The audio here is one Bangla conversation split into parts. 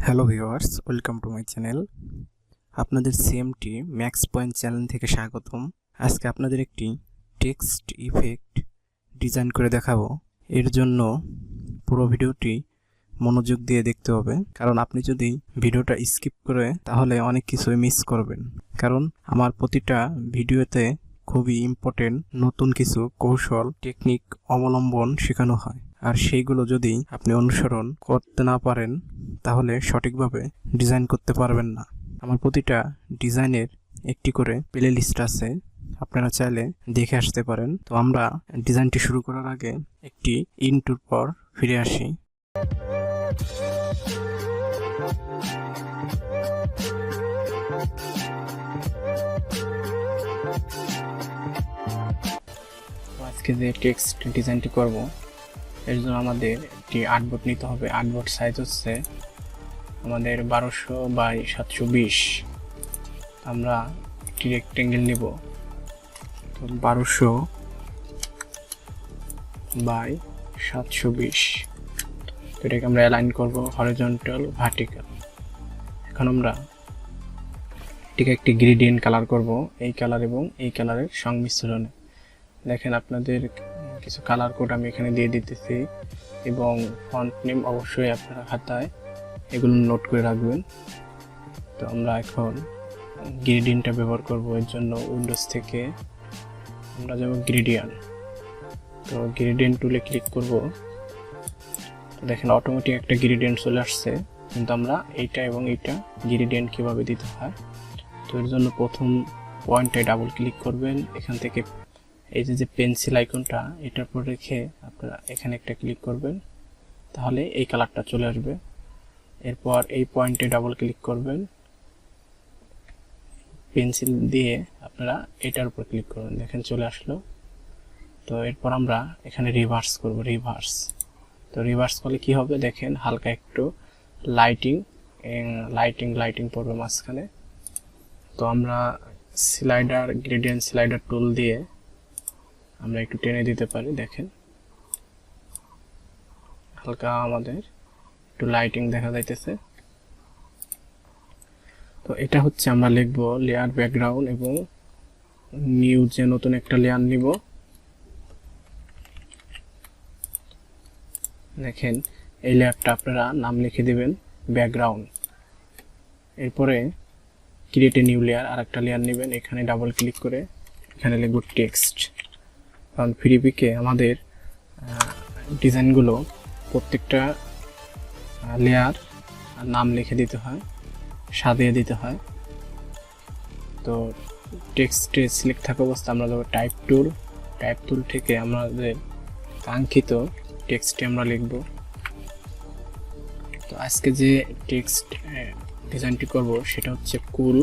Hello viewers, welcome to my channel. আপনাদের সিএমটি ম্যাক্স পয়েন্ট চ্যানেল থেকে স্বাগতম। আজকে আপনাদের একটি টেক্সট ইফেক্ট ডিজাইন করে দেখাবো। এর জন্য পুরো ভিডিওটি মনোযোগ দিয়ে দেখতে হবে, কারণ আপনি যদি ভিডিওটা স্কিপ করে তাহলে অনেক কিছুই মিস করবেন। কারণ আমার প্রতিটা ভিডিওতে খুবই ইম্পর্টেন্ট নতুন কিছু কৌশল টেকনিক অবলম্বন শেখানো হয়, আর সেইগুলো যদি আপনি অনুসরণ করতে না পারেন তাহলে সঠিকভাবে ডিজাইন করতে পারবেন না। আমার প্রতিটা ডিজাইনের একটি করে প্লে লিস্ট আছে, আপনারা চাইলে দেখে আসতে পারেন। তো আমরা ডিজাইনটি শুরু করার আগে একটি ইন্ট্রোর পর ফিরে আসি। আজকে যে টেক্সট ডিজাইনটি করব এর জন্য আমাদের একটি আর্টবোর্ড নিতে হবে। আর্টবোর্ড সাইজ হচ্ছে আমাদের 1200 বাই 720। আমরা একটি রেক্টেঙ্গেল নিব, তো 1200 বাই 720। তো এটাকে আমরা অ্যালাইন করব হরিজন্টাল ভার্টিক্যাল। এখন আমরা ঠিক একটি গ্রেডিয়েন্ট কালার করব, এই কালার এবং এই কালারের সংমিশ্রণে। দেখেন আপনাদের কিছু কালার কোড আমি এখানে দিয়ে দিতেছি, এবং ফন্ট নেম অবশ্যই আপনারা খাতায় এগুলো নোট করে রাখবেন। তো আমরা এখন গ্রেডিয়েন্টটা ব্যবহার করব। এর জন্য উইন্ডোজ থেকে আমরা যাব গ্রেডিয়েন্ট। তো গ্রেডিয়েন্ট টুলে ক্লিক করব। তো দেখেন অটোমেটিক একটা গ্রেডিয়েন্ট চলে আসছে, কিন্তু আমরা এইটা এবং এইটা গ্রেডিয়েন্ট কিভাবে দিতে হয়। তো এর জন্য প্রথম পয়েন্টে ডাবল ক্লিক করবেন। এখান থেকে এই যে পেন্সিল আইকনটা এটার উপর রেখে আপনারা এখানে একটা ক্লিক করবেন, তাহলে এই কালারটা চলে আসবে। এরপর এই পয়েন্টে ডাবল ক্লিক করবেন, পেন্সিল দিয়ে আপনারা এটার উপর ক্লিক করবেন, দেখেন চলে আসলো। তো এরপর আমরা এখানে রিভার্স করব, রিভার্স। তো রিভার্স করলে কি হবে দেখেন, হালকা একটু লাইটিং পড়বে মাঝখানে। তো আমরা স্লাইডার গ্রেডিয়েন্ট স্লাইডার টুল দিয়ে আমরা একটু টেনে দিতে পারি, দেখেন হালকা আমাদের একটু লাইটিং দেখা যাইতেছে। তো এটা হচ্ছে আমরা লিখব লেয়ার ব্যাকগ্রাউন্ড, এবং নিউ যে নতুন একটা লেয়ার নিব। দেখেন এই লেয়ারটা আপনারা নাম লিখে দিবেন ব্যাকগ্রাউন্ড। এরপরে ক্রিয়েট এ নিউ লেয়ার, আর একটা লেয়ার নেবেন, এখানে ডাবল ক্লিক করে এখানে লিখব টেক্সট। কারণ ফ্রিপিকে আমাদের ডিজাইনগুলো প্রত্যেকটা লেয়ার নাম লিখে দিতে হয়, সাজিয়ে দিতে হয়। তো টেক্সটে সিলেক্ট থাকা অবস্থা আমরা যাবো টাইপ টুল থেকে আমাদের কাঙ্ক্ষিত টেক্সটে আমরা লিখব। তো আজকে যে টেক্সট ডিজাইনটি করব সেটা হচ্ছে কুল।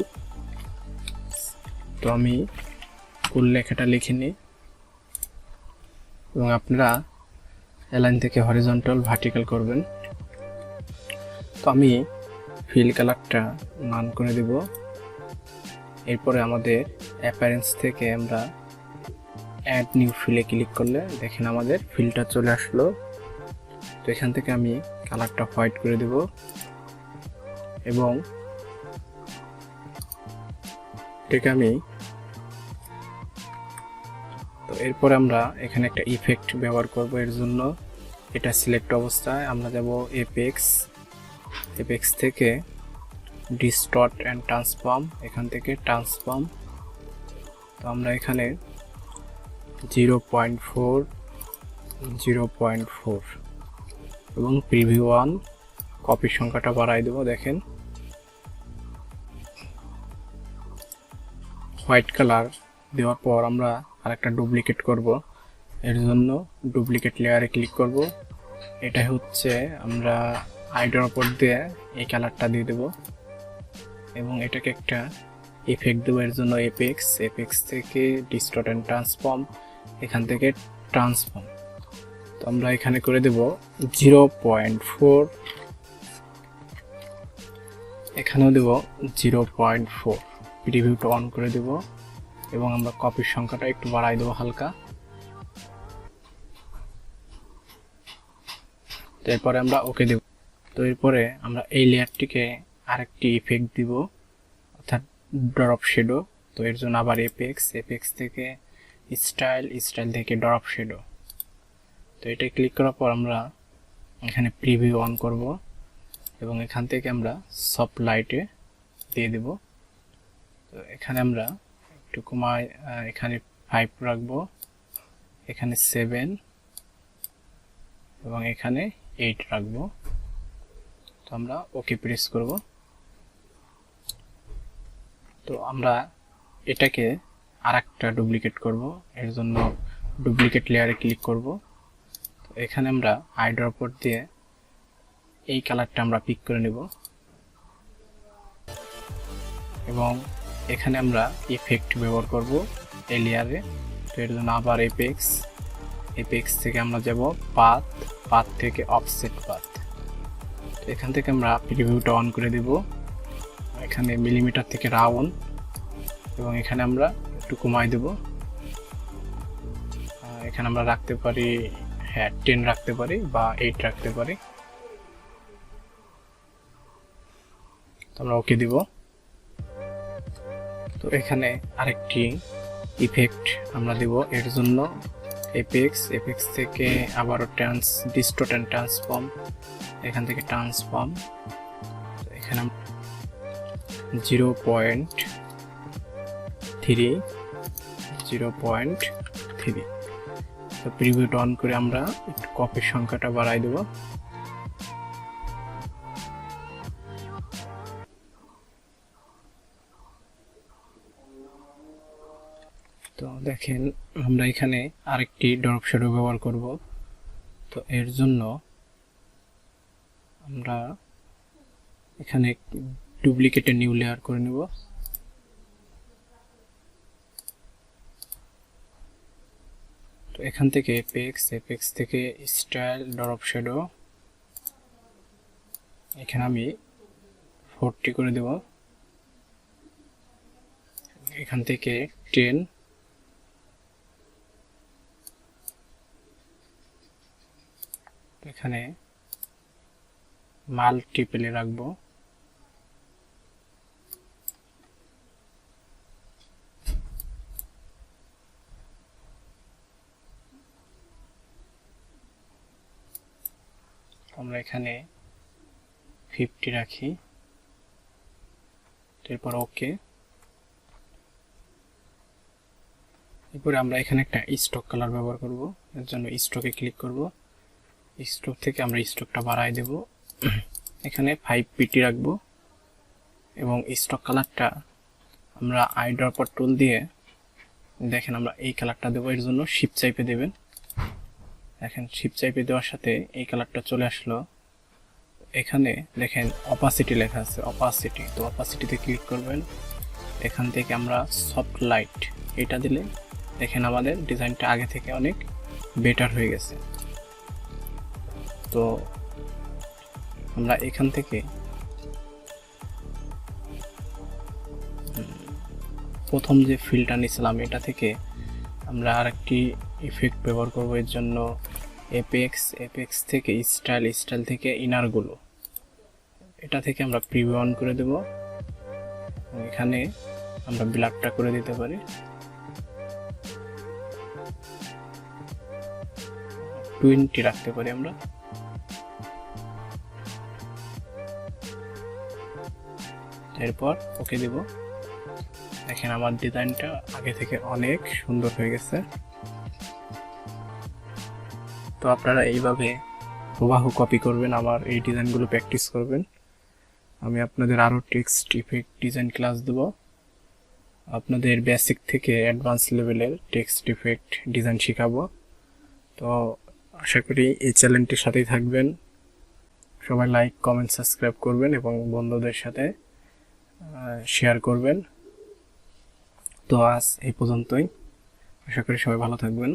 তো আমি কুল লেখাটা লিখে নিই, এবং আপনারা অ্যালাইন থেকে হরিজন্টাল ভার্টিক্যাল করবেন। তো আমি ফিল কালারটা নান করে দেব। এরপরে আমাদের অ্যাপিয়ারেন্স থেকে আমরা অ্যাড নিউ ফিলে ক্লিক করলে দেখেন আমাদের ফিলটা চলে আসলো। তো এখান থেকে আমি কালারটা হোয়াইট করে দেব, এবং এটাকে আমি তো এরপরে আমরা এখানে একটা ইফেক্ট ব্যবহার করব। এর জন্য এটা সিলেক্ট অবস্থায় আমরা যাব এপেক্স থেকে ডিস্টর্ট অ্যান্ড ট্রান্সফর্ম, এখান থেকে ট্রান্সফর্ম। তো আমরা এখানে 0.4 এবং প্রিভিউ 1 কপির সংখ্যাটা বাড়াই দেব। দেখেন হোয়াইট কালার দেওয়ার পর আমরা আরেকটা ডুপ্লিকেট করব। এর জন্য ডুপ্লিকেট লেয়ারে ক্লিক করব। এটা হচ্ছে আমরা আইডার উপর দিয়ে এই কালারটা দিয়ে দেব, এবং এটাকে একটা ইফেক্ট দেবো। এর জন্য এপেক্স থেকে ডিস্টর্ট অ্যান্ড ট্রান্সফর্ম, এখান থেকে ট্রান্সফর্ম। তো আমরা এখানে করে দেব 0.4, এখানেও দেব 0.4। প্রিভিউটা অন করে দেব, এবং আমরা কপির সংখ্যাটা একটু বাড়াই দেবো হালকা। এরপরে আমরা ওকে দেব। তো এরপরে আমরা এই লেয়ারটিকে আরেকটি ইফেক্ট দিব, অর্থাৎ ড্রপ শ্যাডো। তো এর জন্য আবার এপেক্স থেকে স্টাইল থেকে ড্রপ শ্যাডো। তো এটা ক্লিক করার পর আমরা এখানে প্রিভিউ অন করব এবং এখান থেকে আমরা সফট লাইটে দিয়ে দেব। তো এখানে আমরা একটু কমাই, এখানে 5 রাখবো, এখানে 7 এবং এখানে 8 রাখবো। তো আমরা ওকে প্রেস করব। তো আমরা এটাকে আরেকটা ডুপ্লিকেট করব। এর জন্য ডুপ্লিকেট লেয়ারে ক্লিক করব। তো এখানে আমরা আইড্রপার দিয়ে এই কালারটা আমরা পিক করে নেব এবং এখানে আমরা ইফেক্ট ব্যবহার করব এই লেয়ারে। তো এর জন্য আবার এপেক্স থেকে আমরা যাব পাথ থেকে অফসেট পাথ। তো এখান থেকে আমরা প্রিভিউটা অন করে দেব, এখানে মিলিমিটার থেকে রাউন্ড এবং এখানে আমরা একটু কমাই দেব। এখানে আমরা রাখতে পারি 10 রাখতে পারি বা 8 রাখতে পারি। তো আমরা ওকে দিব। তো এখানে আরেকটি ইফেক্ট আমরা দেব। এর জন্য এপেক্স থেকে আবারও ডিস্টোর্ট এন্ড ট্রান্সফর্ম, এখান থেকে ট্রান্সফর্ম। এখানে 0.3 তো প্রিভিউটা অন করে আমরা একটু কপির সংখ্যাটা বাড়াই দেব। তো দেখেন আমরা এখানে আরেকটি ড্রপ শ্যাডো ব্যবহার করব। তো এর জন্য আমরা এখানে ডুপ্লিকেটে নিউ লেয়ার করে নেব। তো এখান থেকে এপেক্স থেকে স্টাইল ড্রপ শ্যাডো, এখানে আমি 40 করে দেব। এখান থেকে 10, এখানে মাল্টিপলে রাখবো। আমরা এখানে 50 রাখি, এরপর ওকে। এরপরে আমরা এখানে একটা স্টক কালার ব্যবহার করব। এর জন্য স্টকে ক্লিক করব, স্টক থেকে আমরা স্টকটা বাড়াই দেব, এখানে 5pt রাখবো এবং স্টক কালারটা আমরা আইড্রপার টুল দিয়ে দেখেন আমরা এই কালারটা দেবো। এর জন্য শিফট চাইপে দেবেন, দেখেন শিফট চাইপে দেওয়ার সাথে এই কালারটা চলে আসলো। এখানে দেখেন অপাসিটি লেখা আছে, তো অপাসিটিতে ক্লিক করবেন। এখান থেকে আমরা সফট লাইট এটা দিলে দেখেন আমাদের ডিজাইনটা আগে থেকে অনেক বেটার হয়ে গেছে। তো আমরা এখান থেকে প্রথম যে ফিলটা নিয়েছিলাম এটা থেকে আমরা আরেকটি ইফেক্ট ব্যবহার করব। এর জন্য এপেক্স থেকে স্টাইল থেকে ইনারগুলো, এটা থেকে আমরা প্রিভিউ অন করে দেব। এখানে আমরা ব্ল্যাকটা করে দিতে পারি, 20 রাখতে পারি আমরা। এরপর ওকে দেব। দেখেন আমার ডিজাইনটা আগে থেকে অনেক সুন্দর হয়ে গেছে। তো আপনারা এইভাবে হুবহু কপি করবেন, আমার এই ডিজাইনগুলো প্র্যাকটিস করবেন। আমি আপনাদের আরও টেক্সট ইফেক্ট ডিজাইন ক্লাস দেব, আপনাদের বেসিক থেকে অ্যাডভান্স লেভেলের টেক্সট ইফেক্ট ডিজাইন শেখাবো। তো আশা করি এই চ্যানেলটির সাথেই থাকবেন। সবাই লাইক, কমেন্ট, সাবস্ক্রাইব করবেন এবং বন্ধুদের সাথে শেয়ার করবেন। তো আজ এই পর্যন্তই, আশা করি সবাই ভালো থাকবেন।